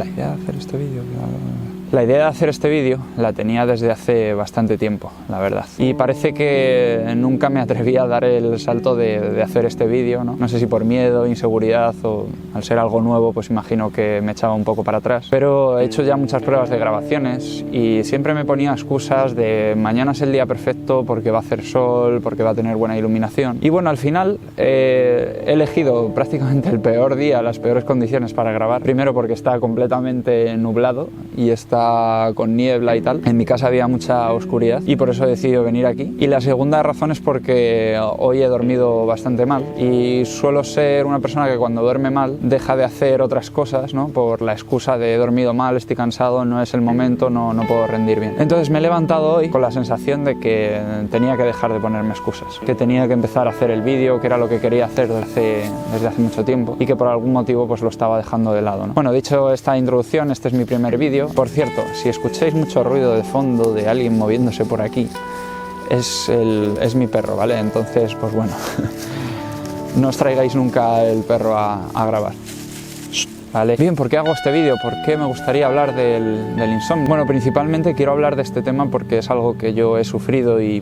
idea de hacer este vídeo... La idea de hacer este vídeo la tenía desde hace bastante tiempo, la verdad. Y parece que nunca me atreví a dar el salto de hacer este vídeo, ¿no? No sé si por miedo, inseguridad o al ser algo nuevo, pues imagino que me echaba un poco para atrás. Pero he hecho ya muchas pruebas de grabaciones y siempre me ponía excusas de mañana es el día perfecto porque va a hacer sol, porque va a tener buena iluminación. Y bueno, al final he elegido prácticamente el peor día, las peores condiciones para grabar. Primero porque está completamente nublado y está con niebla y tal. En mi casa había mucha oscuridad y por eso he decidido venir aquí. Y la segunda razón es porque hoy he dormido bastante mal y suelo ser una persona que cuando duerme mal deja de hacer otras cosas, ¿no? Por la excusa de he dormido mal, estoy cansado, no es el momento, no puedo rendir bien. Entonces me he levantado hoy con la sensación de que tenía que dejar de ponerme excusas, que tenía que empezar a hacer el vídeo, que era lo que quería hacer desde hace mucho tiempo y que por algún motivo pues lo estaba dejando de lado, ¿no? Bueno, dicho esta introducción, este es mi primer vídeo. Por cierto, si escucháis mucho ruido de fondo de alguien moviéndose por aquí, es mi perro, ¿vale? Entonces, pues bueno, no os traigáis nunca el perro a grabar. ¿Vale? Bien, ¿por qué hago este vídeo? ¿Por qué me gustaría hablar del insomnio? Bueno, principalmente quiero hablar de este tema porque es algo que yo he sufrido y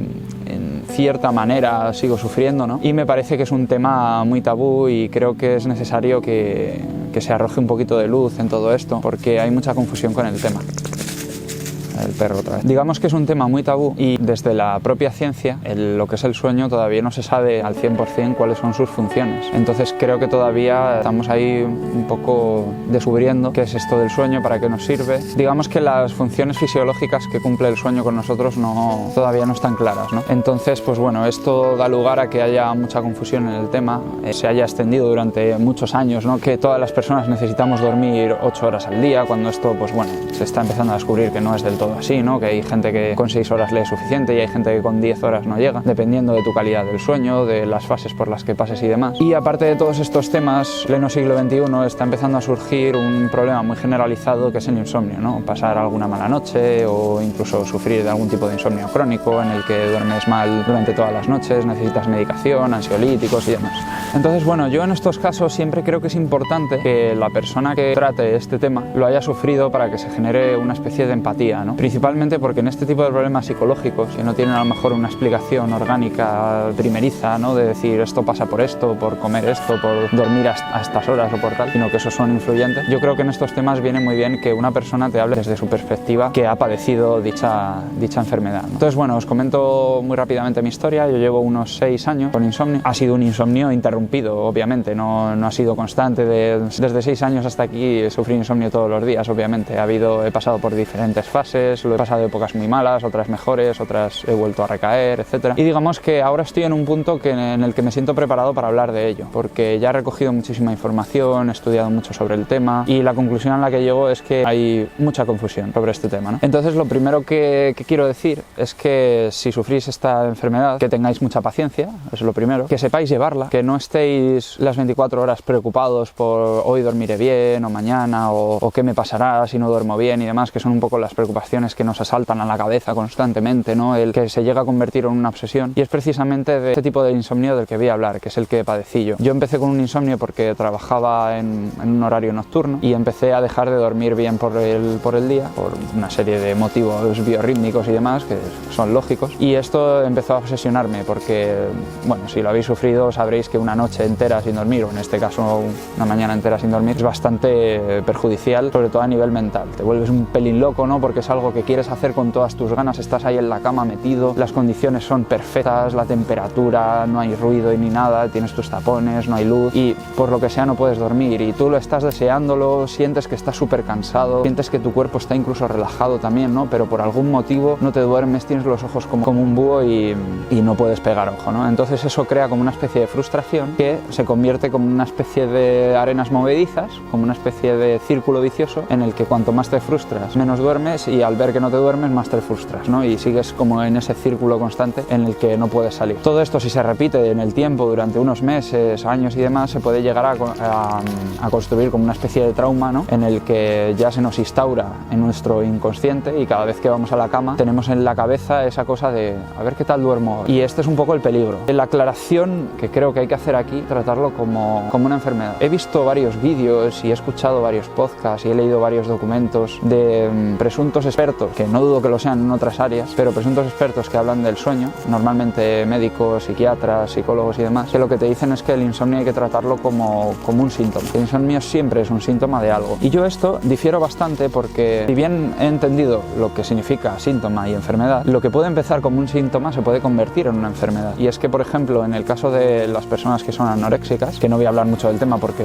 en cierta manera sigo sufriendo, ¿no? Y me parece que es un tema muy tabú y creo que es necesario que se arroje un poquito de luz en todo esto porque hay mucha confusión con el tema. El perro otra vez. Digamos que es un tema muy tabú y desde la propia ciencia, lo que es el sueño, todavía no se sabe al 100% cuáles son sus funciones. Entonces creo que todavía estamos ahí un poco descubriendo qué es esto del sueño, para qué nos sirve. Digamos que las funciones fisiológicas que cumple el sueño con nosotros todavía no están claras, ¿no? Entonces, pues bueno, esto da lugar a que haya mucha confusión en el tema, se haya extendido durante muchos años, ¿no? Que todas las personas necesitamos dormir 8 horas al día, cuando esto, pues bueno, se está empezando a descubrir que no es del todo así, ¿no? Que hay gente que con 6 horas lee suficiente y hay gente que con 10 horas no llega, dependiendo de tu calidad del sueño, de las fases por las que pases y demás. Y aparte de todos estos temas, pleno siglo XXI está empezando a surgir un problema muy generalizado que es el insomnio, ¿no? Pasar alguna mala noche o incluso sufrir de algún tipo de insomnio crónico en el que duermes mal durante todas las noches, necesitas medicación, ansiolíticos y demás. Entonces, bueno, yo en estos casos siempre creo que es importante que la persona que trate este tema lo haya sufrido para que se genere una especie de empatía, ¿no? Principalmente porque en este tipo de problemas psicológicos, que no tienen a lo mejor una explicación orgánica primeriza, ¿no? De decir esto pasa por esto, por comer esto, por dormir a estas horas o por tal, sino que esos son influyentes. Yo creo que en estos temas viene muy bien que una persona te hable desde su perspectiva que ha padecido dicha enfermedad, ¿no? Entonces, bueno, os comento muy rápidamente mi historia. Yo llevo unos 6 años con insomnio. Ha sido un insomnio interrumpido, obviamente, no ha sido constante. Desde 6 años hasta aquí he sufrido insomnio todos los días, obviamente. He pasado por diferentes fases, lo he pasado épocas muy malas, otras mejores, otras he vuelto a recaer, etc. Y digamos que ahora estoy en un punto en el que me siento preparado para hablar de ello, porque ya he recogido muchísima información, he estudiado mucho sobre el tema y la conclusión a la que llego es que hay mucha confusión sobre este tema, ¿no? Entonces, lo primero que quiero decir es que si sufrís esta enfermedad, que tengáis mucha paciencia, es lo primero, que sepáis llevarla, que no estéis las 24 horas preocupados por hoy dormiré bien o mañana o qué me pasará si no duermo bien y demás, que son un poco las preocupaciones que nos asaltan a la cabeza constantemente, ¿no? El que se llega a convertir en una obsesión. Y es precisamente de este tipo de insomnio del que voy a hablar, que es el que padecí yo. Yo empecé con un insomnio porque trabajaba en un horario nocturno y empecé a dejar de dormir bien por el día, por una serie de motivos biorrítmicos y demás que son lógicos. Y esto empezó a obsesionarme porque, bueno, si lo habéis sufrido sabréis que una noche entera sin dormir, o en este caso una mañana entera sin dormir, es bastante perjudicial, sobre todo a nivel mental. Te vuelves un pelín loco, ¿no? Porque es algo que quieres hacer con todas tus ganas, estás ahí en la cama metido, las condiciones son perfectas, la temperatura, no hay ruido ni nada, tienes tus tapones, no hay luz y por lo que sea no puedes dormir y tú lo estás deseándolo, sientes que estás súper cansado, sientes que tu cuerpo está incluso relajado también, ¿no? Pero por algún motivo no te duermes, tienes los ojos como un búho y no puedes pegar ojo, ¿no? Entonces eso crea como una especie de frustración que se convierte como una especie de arenas movedizas, como una especie de círculo vicioso en el que cuanto más te frustras, menos duermes y al al ver que no te duermes más te frustras, ¿no? Y sigues como en ese círculo constante en el que no puedes salir. Todo esto, si se repite en el tiempo durante unos meses, años y demás, se puede llegar a construir como una especie de trauma, ¿no? En el que ya se nos instaura en nuestro inconsciente y cada vez que vamos a la cama tenemos en la cabeza esa cosa de a ver qué tal duermo hoy. Y este es un poco el peligro. La aclaración que creo que hay que hacer aquí, tratarlo como una enfermedad. He visto varios vídeos y he escuchado varios podcasts y he leído varios documentos de presuntos expertos, que no dudo que lo sean en otras áreas, pero presuntos expertos que hablan del sueño, normalmente médicos, psiquiatras, psicólogos y demás, que lo que te dicen es que el insomnio hay que tratarlo como un síntoma. El insomnio siempre es un síntoma de algo. Y yo esto difiero bastante porque, si bien he entendido lo que significa síntoma y enfermedad, lo que puede empezar como un síntoma se puede convertir en una enfermedad. Y es que, por ejemplo, en el caso de las personas que son anoréxicas, que no voy a hablar mucho del tema porque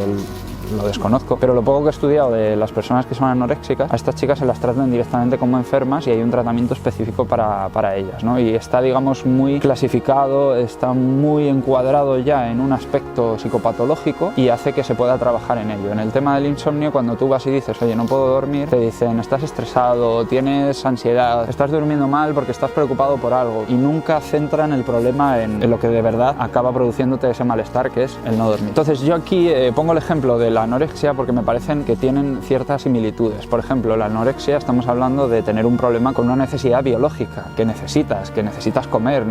lo desconozco, pero lo poco que he estudiado de las personas que son anoréxicas, a estas chicas se las tratan directamente como enfermas y hay un tratamiento específico para ellas, ¿no? Y está, digamos, muy clasificado, está muy encuadrado ya en un aspecto psicopatológico y hace que se pueda trabajar en ello. En el tema del insomnio, cuando tú vas y dices, oye, no puedo dormir, te dicen, estás estresado, tienes ansiedad, estás durmiendo mal porque estás preocupado por algo, y nunca centran el problema en lo que de verdad acaba produciéndote ese malestar, que es el no dormir. Entonces yo aquí pongo el ejemplo de la anorexia porque me parecen que tienen ciertas similitudes. Por ejemplo, la anorexia, estamos hablando de tener un problema con una necesidad biológica que necesitas comer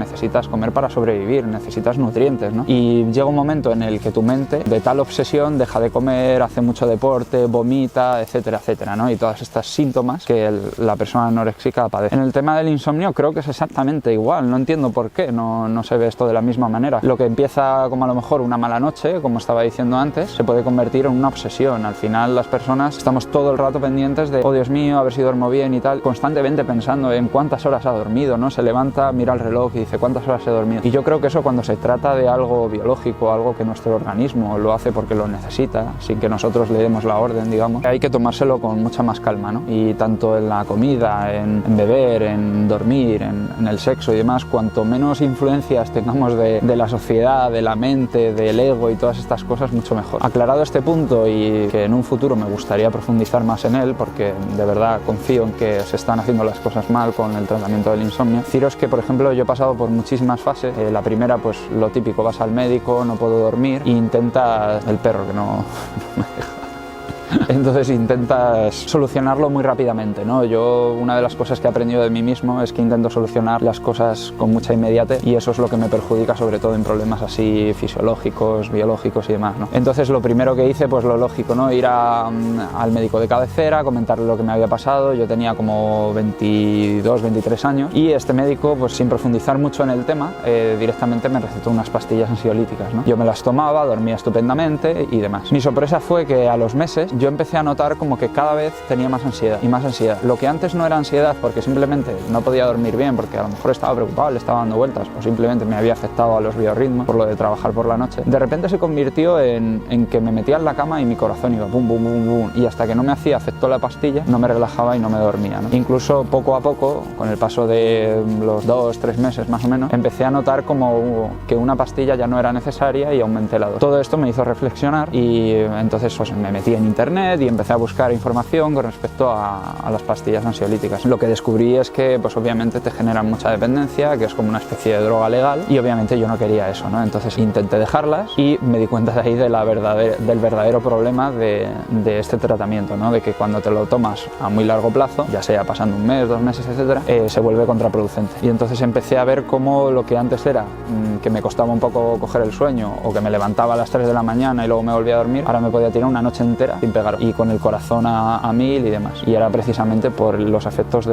para sobrevivir, necesitas nutrientes, ¿no? Y llega un momento en el que tu mente, de tal obsesión, deja de comer, hace mucho deporte, vomita, etcétera, etcétera, ¿no? Y todos estos síntomas que la persona anoréxica padece. En el tema del insomnio creo que es exactamente igual. No entiendo por qué no se ve esto de la misma manera. Lo que empieza como a lo mejor una mala noche, como estaba diciendo antes, se puede convertir en una obsesión. Al final las personas estamos todo el rato pendientes de, oh Dios mío, a ver si duermo bien y tal, constantemente pensando en cuántas horas ha dormido, ¿no? Se levanta, mira el reloj y dice cuántas horas he dormido. Y yo creo que eso, cuando se trata de algo biológico, algo que nuestro organismo lo hace porque lo necesita, sin que nosotros le demos la orden, digamos, hay que tomárselo con mucha más calma, ¿no? Y tanto en la comida, en beber, en dormir, en el sexo y demás, cuanto menos influencias tengamos de la sociedad, de la mente, del ego y todas estas cosas, mucho mejor. Aclarado este punto, y que en un futuro me gustaría profundizar más en él, porque de verdad confío en que se están haciendo las cosas mal con el tratamiento del insomnio, deciros que, por ejemplo, yo he pasado por muchísimas fases. La primera, pues lo típico, vas al médico, no puedo dormir, e intentas, el perro que no me deja. Entonces intentas solucionarlo muy rápidamente, ¿no? Yo, una de las cosas que he aprendido de mí mismo es que intento solucionar las cosas con mucha inmediatez, y eso es lo que me perjudica, sobre todo en problemas así fisiológicos, biológicos y demás, ¿no? Entonces lo primero que hice, pues lo lógico, ¿no? Ir al médico de cabecera, comentarle lo que me había pasado. Yo tenía como 22, 23 años, y este médico, pues sin profundizar mucho en el tema, directamente me recetó unas pastillas ansiolíticas, ¿no? Yo me las tomaba, dormía estupendamente y demás. Mi sorpresa fue que a los meses yo empecé a notar como que cada vez tenía más ansiedad y más ansiedad. Lo que antes no era ansiedad porque simplemente no podía dormir bien, porque a lo mejor estaba preocupado, le estaba dando vueltas, o simplemente me había afectado a los biorritmos por lo de trabajar por la noche, de repente se convirtió en que me metía en la cama y mi corazón iba bum, bum, bum, bum, y hasta que no me hacía efecto la pastilla, no me relajaba y no me dormía, ¿no? Incluso poco a poco, con el paso de los 2-3 meses más o menos, empecé a notar como que una pastilla ya no era necesaria y aumenté la dosis. Todo esto me hizo reflexionar, y entonces pues me metí en internet y empecé a buscar información con respecto a las pastillas ansiolíticas. Lo que descubrí es que, pues obviamente te generan mucha dependencia, que es como una especie de droga legal, y obviamente yo no quería eso, ¿no? Entonces intenté dejarlas y me di cuenta de ahí del verdadero problema de este tratamiento, ¿no? De que cuando te lo tomas a muy largo plazo, ya sea pasando un mes, 2 meses, etcétera, se vuelve contraproducente. Y entonces empecé a ver cómo lo que antes era que me costaba un poco coger el sueño, o que me levantaba a las 3 de la mañana y luego me volvía a dormir, ahora me podía tirar una noche entera sin pegar y con el corazón a 1000 y demás. Y era precisamente por los efectos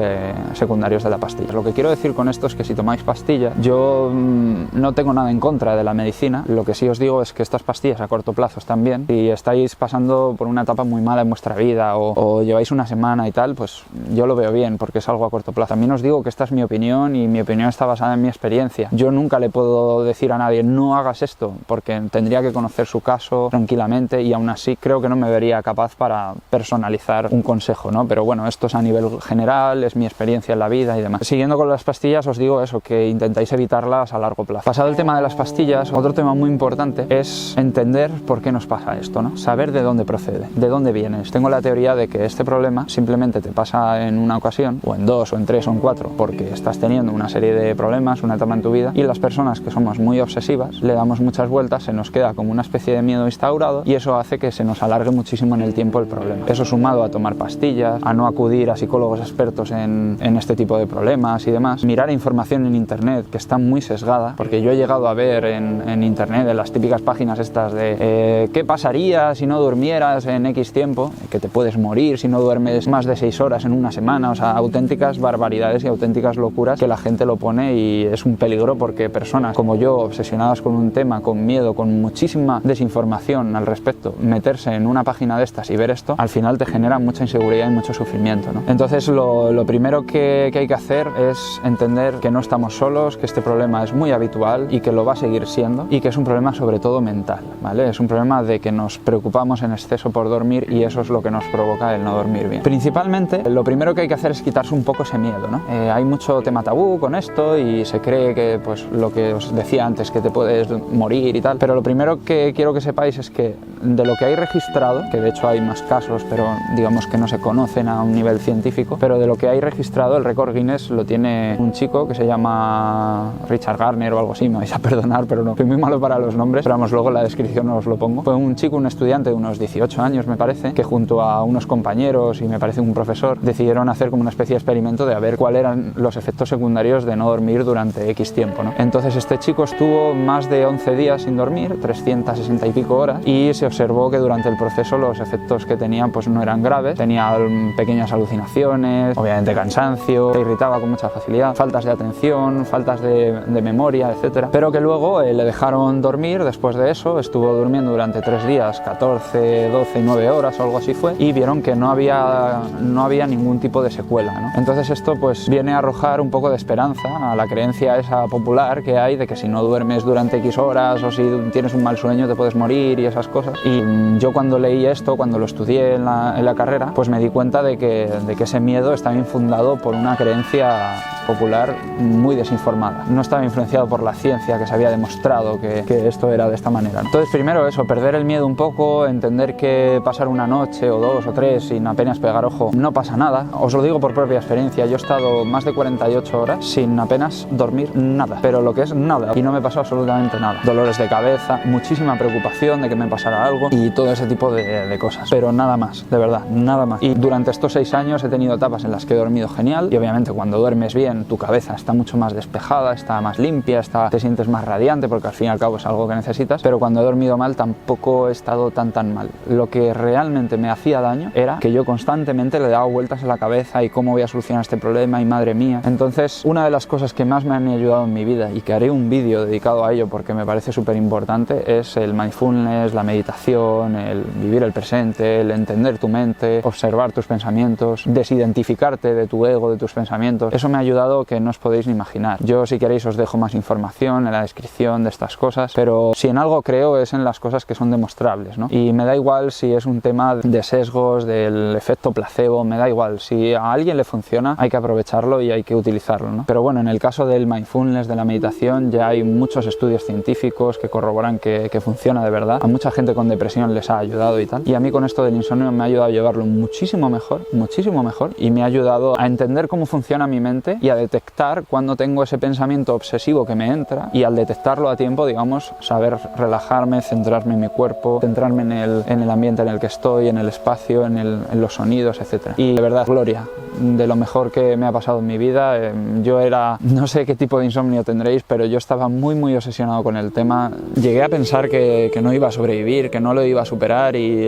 secundarios de la pastilla. Lo que quiero decir con esto es que si tomáis pastillas, yo no tengo nada en contra de la medicina. Lo que sí os digo es que estas pastillas a corto plazo están bien. Si estáis pasando por una etapa muy mala en vuestra vida, o lleváis una semana y tal, pues yo lo veo bien porque es algo a corto plazo. También os digo que esta es mi opinión, y mi opinión está basada en mi experiencia. Yo nunca le puedo decir a nadie no hagas esto, porque tendría que conocer su caso tranquilamente, y aún así creo que no me vería capaz digamos, para personalizar un consejo, ¿no? Pero bueno, esto es a nivel general, es mi experiencia en la vida y demás. Siguiendo con las pastillas, os digo eso, que intentáis evitarlas a largo plazo. Pasado el tema de las pastillas, otro tema muy importante es entender por qué nos pasa esto, ¿no? Saber de dónde procede, de dónde vienes. Tengo la teoría de que este problema simplemente te pasa en una ocasión, o en dos, o en tres, o en cuatro, porque estás teniendo una serie de problemas, una etapa en tu vida, y las personas que somos muy obsesivas, le damos muchas vueltas, se nos queda como una especie de miedo instaurado, y eso hace que se nos alargue muchísimo en el tiempo el problema. Eso sumado a tomar pastillas, a no acudir a psicólogos expertos en este tipo de problemas y demás, mirar información en internet que está muy sesgada, porque yo he llegado a ver en internet, en las típicas páginas estas de ¿qué pasaría si no durmieras en X tiempo? Que te puedes morir si no duermes más de 6 horas en una semana, o sea, auténticas barbaridades y auténticas locuras que la gente lo pone, y es un peligro porque personas como yo, obsesionadas con un tema, con miedo, con muchísima desinformación al respecto, meterse en una página de estas y ver esto, al final te genera mucha inseguridad y mucho sufrimiento, ¿no? Entonces lo primero que hay que hacer es entender que no estamos solos, que este problema es muy habitual y que lo va a seguir siendo, y que es un problema sobre todo mental, ¿vale? Es un problema de que nos preocupamos en exceso por dormir, y eso es lo que nos provoca el no dormir bien. Principalmente, lo primero que hay que hacer es quitarse un poco ese miedo, ¿no? Hay mucho tema tabú con esto y se cree que, pues, lo que os decía antes, que te puedes morir y tal, pero lo primero que quiero que sepáis es que de lo que hay registrado, que de hecho hay más casos, pero digamos que no se conocen a un nivel científico, pero de lo que hay registrado, el récord Guinness lo tiene un chico que se llama Richard Garner o algo así, me vais a perdonar, pero no, soy muy malo para los nombres, pero vamos, luego en la descripción os lo pongo. Fue un chico, un estudiante de unos 18 años me parece, que junto a unos compañeros y me parece un profesor, decidieron hacer como una especie de experimento de a ver cuáles eran los efectos secundarios de no dormir durante X tiempo, ¿no? Entonces este chico estuvo más de 11 días sin dormir, 360 y pico horas, y se observó que durante el proceso los efectos que tenían pues no eran graves, tenía pequeñas alucinaciones, obviamente cansancio, se irritaba con mucha facilidad, faltas de atención, faltas de memoria, etcétera, pero que luego le dejaron dormir. Después de eso estuvo durmiendo durante 3 días, 14, 12 y 9 horas o algo así fue, y vieron que no había ningún tipo de secuela, ¿no? Entonces esto pues viene a arrojar un poco de esperanza a la creencia esa popular que hay de que si no duermes durante X horas o si tienes un mal sueño te puedes morir y esas cosas. Y yo cuando leí esto, cuando lo estudié en la carrera, pues me di cuenta de que ese miedo estaba infundado por una creencia popular muy desinformada. No estaba influenciado por la ciencia, que se había demostrado que esto era de esta manera. Entonces primero eso, perder el miedo un poco, entender que pasar una noche o 2 o 3 sin apenas pegar ojo no pasa nada. Os lo digo por propia experiencia, yo he estado más de 48 horas sin apenas dormir nada, pero lo que es nada, y no me pasó absolutamente nada. Dolores de cabeza, muchísima preocupación de que me pasara algo y todo ese tipo de cosas, pero nada más, de verdad, nada más. Y durante estos 6 años he tenido etapas en las que he dormido genial, y obviamente cuando duermes bien tu cabeza está mucho más despejada, está más limpia, te sientes más radiante, porque al fin y al cabo es algo que necesitas, pero cuando he dormido mal tampoco he estado tan mal. Lo que realmente me hacía daño era que yo constantemente le daba vueltas a la cabeza y cómo voy a solucionar este problema y madre mía. Entonces una de las cosas que más me han ayudado en mi vida, y que haré un vídeo dedicado a ello porque me parece súper importante, es el mindfulness, la meditación, el vivir el presente, el entender tu mente, observar tus pensamientos, desidentificarte de tu ego, de tus pensamientos. Eso me ha ayudado que no os podéis ni imaginar. Yo, si queréis, os dejo más información en la descripción de estas cosas, pero si en algo creo es en las cosas que son demostrables, ¿no? Y me da igual si es un tema de sesgos, del efecto placebo, me da igual. Si a alguien le funciona, hay que aprovecharlo y hay que utilizarlo, ¿no? Pero bueno, en el caso del mindfulness, de la meditación, ya hay muchos estudios científicos que corroboran que funciona de verdad. A mucha gente con depresión les ha ayudado y tal. Y a mí con esto del insomnio me ha ayudado a llevarlo muchísimo mejor, y me ha ayudado a entender cómo funciona mi mente y a detectar cuando tengo ese pensamiento obsesivo que me entra, y al detectarlo a tiempo, digamos, saber relajarme, centrarme en mi cuerpo, centrarme en el ambiente en el que estoy, en el espacio, en los sonidos, etc. Y de verdad, gloria, de lo mejor que me ha pasado en mi vida. Yo no sé qué tipo de insomnio tendréis, pero yo estaba muy obsesionado con el tema. Llegué a pensar que no iba a sobrevivir, que no lo iba a superar, y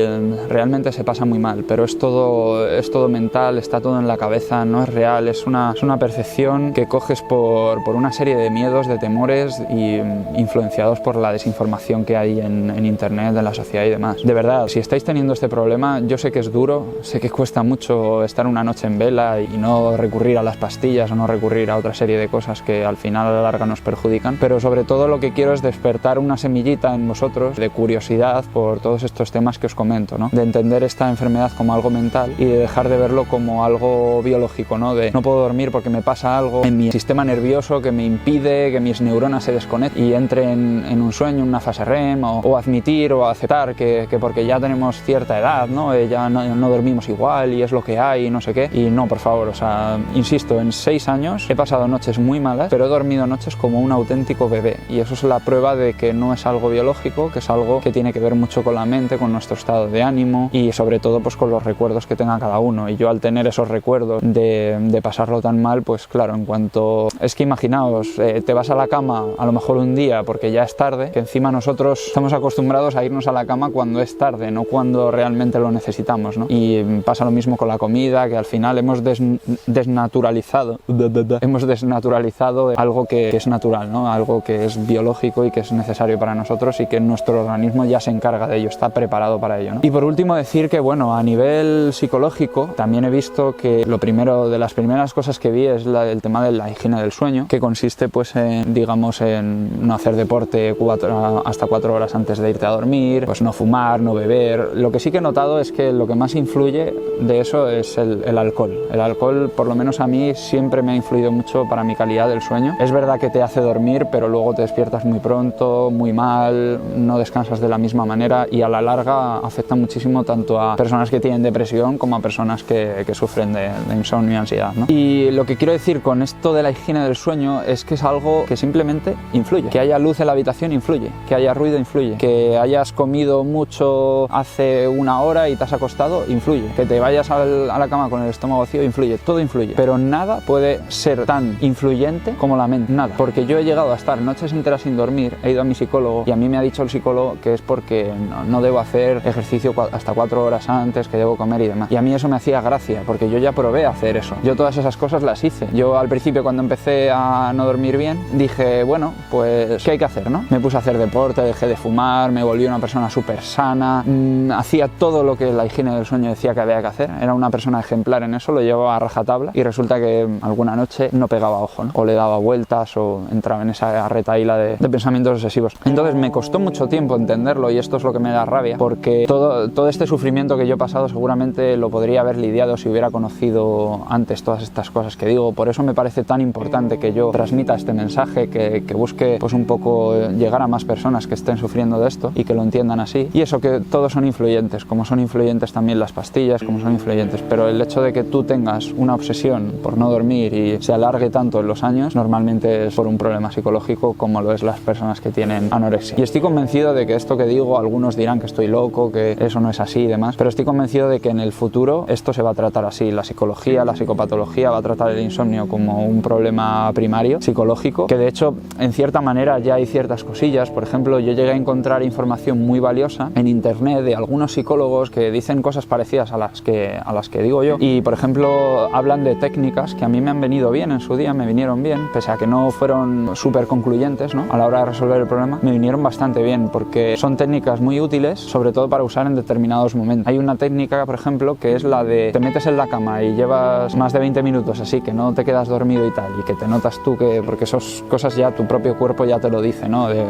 realmente se pasa muy mal, pero es todo mental, está todo en la cabeza, no es real, es una percepción que coges por una serie de miedos, de temores, y influenciados por la desinformación que hay en internet, en la sociedad y demás. De verdad, si estáis teniendo este problema, yo sé que es duro, sé que cuesta mucho estar una noche en vela y no recurrir a las pastillas o no recurrir a otra serie de cosas que al final a la larga nos perjudican, pero sobre todo lo que quiero es despertar una semillita en vosotros de curiosidad por todos estos temas que os comento, ¿no? De entender esta enfermedad como algo mental y de dejar de verlo como algo biológico, ¿no? De no puedo dormir porque me pasa algo en mi sistema nervioso que me impide que mis neuronas se desconecten y entre en un sueño, en una fase REM, o admitir o aceptar que porque ya tenemos cierta edad, ¿no? Ya no dormimos igual y es lo que hay, no sé qué. Y no, por favor, o sea, insisto, en 6 años he pasado noches muy malas, pero he dormido noches como un auténtico bebé, y eso es la prueba de que no es algo biológico, que es algo que tiene que ver mucho con la mente, con nuestro estado de ánimo y sobre todo pues con los recuerdos que tenga cada uno. Y yo, al tener esos recuerdos de pasarlo tan mal, pues claro, en cuanto... Es que imaginaos, te vas a la cama a lo mejor un día porque ya es tarde, que encima nosotros estamos acostumbrados a irnos a la cama cuando es tarde, no cuando realmente lo necesitamos, ¿no? Y pasa lo mismo con la comida, que al final hemos desnaturalizado algo que es natural, ¿no? Algo que es biológico y que es necesario para nosotros y que nuestro organismo ya se encarga de ello, está preparado para ello, ¿no? Y por último decir que, bueno, a nivel psicológico también he visto que de las primeras cosas que vi es el tema de la higiene del sueño, que consiste pues en, digamos, en no hacer deporte hasta 4 horas antes de irte a dormir, pues no fumar, no beber. Lo que sí que he notado es que lo que más influye de eso es el alcohol. El alcohol, por lo menos a mí, siempre me ha influido mucho para mi calidad del sueño. Es verdad que te hace dormir, pero luego te despiertas muy pronto, muy mal, no descansas de la misma manera y a la larga afecta muchísimo tanto a personas que tienen depresión como a personas que sufren de insomnio y ansiedad, ¿no? Y lo que quiero decir con esto de la higiene del sueño es que es algo que simplemente influye. Que haya luz en la habitación influye, que haya ruido influye, que hayas comido mucho hace 1 hora y te has acostado influye, que te vayas a la cama con el estómago vacío influye, todo influye, pero nada puede ser tan influyente como la mente, nada, porque yo he llegado a estar noches enteras sin dormir, he ido a mi psicólogo y a mí me ha dicho el psicólogo que es porque no debo hacer ejercicio hasta 4 horas antes, que debo comer y demás, y a mí eso me hacía gracia, porque yo ya probé a hacer eso, yo todas esas cosas las hice. Yo al principio, cuando empecé a no dormir bien, dije, bueno, pues ¿qué hay que hacer, no? Me puse a hacer deporte, dejé de fumar, me volví una persona súper sana, hacía todo lo que la higiene del sueño decía que había que hacer, era una persona ejemplar en eso, lo llevaba a rajatabla, y resulta que alguna noche no pegaba ojo, ¿no? O le daba vueltas o entraba en esa retahíla de pensamientos obsesivos. Entonces me costó mucho tiempo entenderlo, y esto es lo que me da rabia, porque todo este sufrimiento que yo he pasado seguramente lo podría haber lidiado si hubiera conocido antes todas estas cosas que digo. Por eso me parece tan importante que yo transmita este mensaje, que busque pues un poco llegar a más personas que estén sufriendo de esto y que lo entiendan así. Y eso, que todos son influyentes, como son influyentes también las pastillas, como son influyentes, pero el hecho de que tú tengas una obsesión por no dormir y se alargue tanto en los años, normalmente es por un problema psicológico, como lo es las personas que tienen anorexia. Y estoy convencido de que esto que digo, algunos dirán que estoy loco, que eso no es así y demás, pero estoy convencido de que en el futuro esto se va a tratar así. La psicología, la psicopatología va a tratar el insomnio como un problema primario psicológico, que de hecho en cierta manera ya hay ciertas cosillas. Por ejemplo, yo llegué a encontrar información muy valiosa en internet de algunos psicólogos que dicen cosas parecidas a las que digo yo, y por ejemplo hablan de técnicas que a mí me han venido bien en su día, me vinieron bien, pese a que no fueron súper concluyentes, ¿no? A la hora de resolver el problema, me vinieron bastante bien, porque son técnicas muy útiles, sobre todo para usar en determinados momentos. Hay una técnica, por ejemplo, que es la de te metes en la cama y llevas más de 20 minutos así, que no te quedas dormido y tal, y que te notas tú que, porque esas cosas ya tu propio cuerpo ya te lo dice, ¿no? De,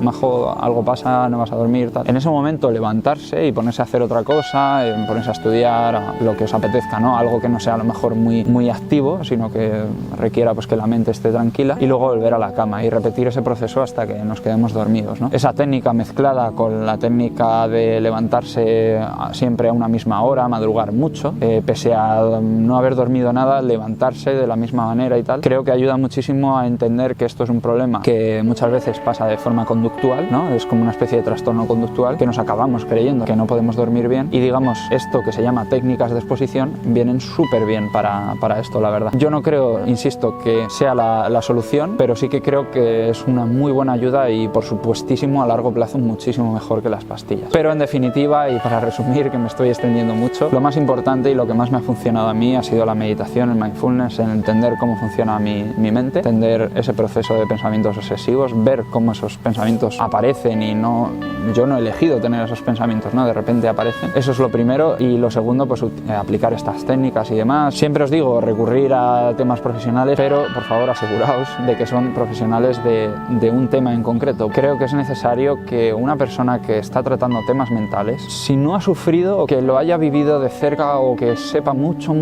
majo, algo pasa, no vas a dormir, tal. En ese momento levantarse y ponerse a hacer otra cosa, ponerse a estudiar, lo que os apetezca, ¿no? Algo que no sea a lo mejor muy activo, sino que requiera pues que la mente esté tranquila, y luego volver a la cama y repetir ese proceso hasta que nos quedemos dormidos, ¿no? Esa técnica mezclada con la técnica de levantarse siempre a una misma hora, madrugar mucho, pese a no haber dormido nada, levantarse de la misma manera y tal, creo que ayuda muchísimo a entender que esto es un problema que muchas veces pasa de forma conductual, ¿no? Es como una especie de trastorno conductual que nos acabamos creyendo que no podemos dormir bien, y digamos, esto que se llama técnicas de exposición vienen súper bien para esto, la verdad. Yo no creo, insisto, que sea la solución, pero sí que creo que es una muy buena ayuda y, por supuestísimo, a largo plazo muchísimo mejor que las pastillas. Pero en definitiva, y para resumir, que me estoy extendiendo mucho, lo más importante y lo que más me ha funcionado a mí ha sido la meditación, el mindfulness, en entender cómo funciona mi mente, entender ese proceso de pensamientos obsesivos, ver cómo esos pensamientos aparecen y no yo no he elegido tener esos pensamientos, ¿no? De repente aparecen. Eso es lo primero. Y lo segundo, pues aplicar estas técnicas y demás. Siempre os digo, recurrir a temas profesionales, pero por favor aseguraos de que son profesionales de un tema en concreto. Creo que es necesario que una persona que está tratando temas mentales, si no ha sufrido o que lo haya vivido de cerca o que sepa mucho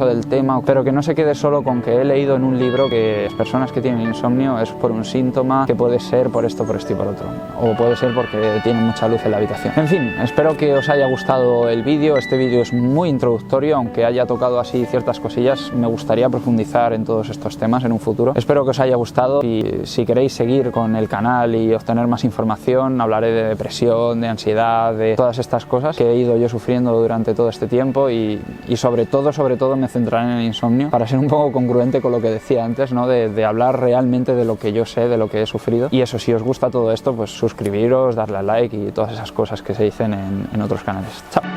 del tema, pero que no se quede solo con que he leído en un libro que las personas que tienen insomnio es por un síntoma, que puede ser por esto y por otro, o puede ser porque tienen mucha luz en la habitación. En fin, espero que os haya gustado el vídeo. Este vídeo es muy introductorio, aunque haya tocado así ciertas cosillas, me gustaría profundizar en todos estos temas en un futuro. Espero que os haya gustado y si queréis seguir con el canal y obtener más información, hablaré de depresión, de ansiedad, de todas estas cosas que he ido yo sufriendo durante todo este tiempo y sobre todo me centraré en el insomnio para ser un poco congruente con lo que decía antes, ¿no? De hablar realmente de lo que yo sé, de lo que he sufrido. Y eso, si os gusta todo esto, pues suscribiros, darle a like y todas esas cosas que se dicen en otros canales. Chao.